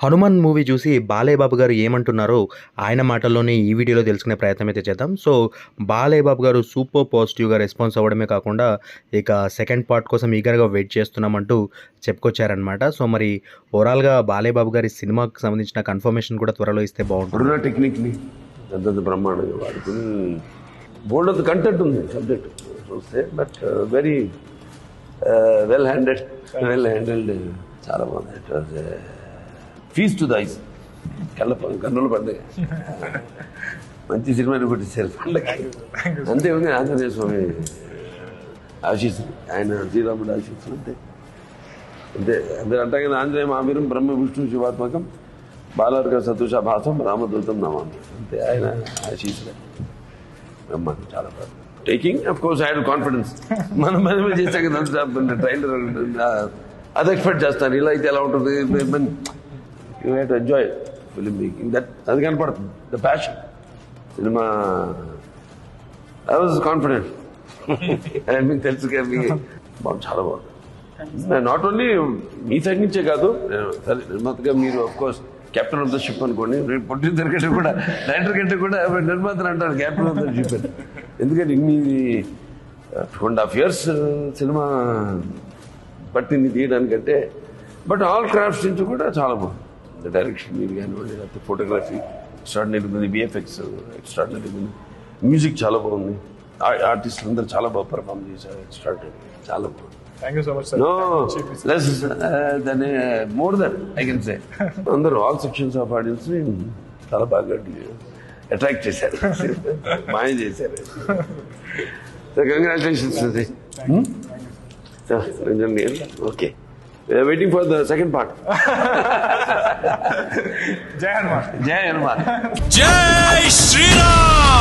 Hanuman movie చూసి బాలయ్య బాబు గారు ఏమంటున్నారో ఆయన మాటల్లోనే ఈ వీడియోలో తెలుసుకునే ప్రయత్నం అయితే చేద్దాం. సో, బాలయ్య బాబు గారు సూపర్ పాజిటివ్‌గా రెస్పాన్స్ అవ్వడమే కాకుండా ఇక సెకండ్ పార్ట్ కోసం ఈగర్‌గా వెయిట్ చేస్తున్నామంటూ చెప్పుకొచ్చారనమాట. సో, మరి ఓవరాల్‌గా బాలయ్య బాబు గారి సినిమాకి సంబంధించిన కన్ఫర్మేషన్ కూడా త్వరలో ఇస్తే బావుంటుంది. ఇప్పుడున్న టెక్నిక్ని అంతంత బ్రహ్మాండంగా వాడుకుని బోల్డ్ ఆఫ్ కంటెంట్ ఉంది సబ్జెక్ట్ చూస్తే, బట్ వెరీ వెల్ హ్యాండిల్డ్ చాలా బాగుంది. It was feast to the eyes, కన్నులు పడ్డాయి. మంచి సినిమాని కొట్టేసారు అంతే ఉంది. ఆంజనేయ స్వామి ఆశీస్సులు, ఆయన శ్రీరాముడు ఆశీస్సులు అంతే అంతే. అందరూ అంటాం కదా, ఆంజనేయ మహావీరం బ్రహ్మ విష్ణు శివాత్మకం బాలర్గ సతుషాభాసం రామదూతం నమామి, అంతే ఆయన ఆశీస్సులే. బ్రహ్మాండం చాలా బాగా taking. Of course I had confidence. మనం చేసాం కదా ట్రైలర్, అది ఎక్స్పెక్ట్ చేస్తాను ఇలా అయితే ఎలా ఉంటుంది. You have to enjoy film making, that అది కనపడుతుంది, the passion. Cinema I was confident. మీకు తెలుసు బాగుంది, చాలా బాగుంది. నాట్ ఓన్లీ మీ సైడ్ నుంచే కాదు, సరే నిర్మాతగా మీరు of course captain of the ship అనుకోండి. రేపు ప్రొడ్యూసర్ కంటే కూడా డైరెక్టర్ కంటే కూడా నిర్మాతలు అంటారు కెప్టెన్ ఆఫ్ ద షిప్ అని. ఎందుకంటే ఇన్ని 2.5 years సినిమా పట్టింది తీయడానికంటే, బట్ ఆల్ క్రాఫ్ట్స్ నుంచి కూడా చాలా బాగుంది. డైరెక్షన్ మీరు కానివ్వండి, లేకపోతే ఫోటోగ్రఫీ ఎక్స్ట్రాడినరీ ఉంది, విఎఫ్ఎక్స్ ఎక్స్ట్రాడినరీ ఉంది, మ్యూజిక్ చాలా బాగుంది, ఆర్టిస్టులు అందరూ చాలా బాగా పర్ఫామ్ చేశారు, ఎక్స్ట్రాడినరీ, చాలా బాగుంది. Thank you so much, sir. No, less than more than I can say. అందరూ ఆల్ సెక్షన్స్ ఆఫ్ ఆడియన్స్ ని చాలా బాగా అట్రాక్ట్ చేశారు, మాయ చేశారు. So congratulations. Okay, waiting for the second part. Jai Hanuman. జై హనుమాన్. జై శ్రీరామ్.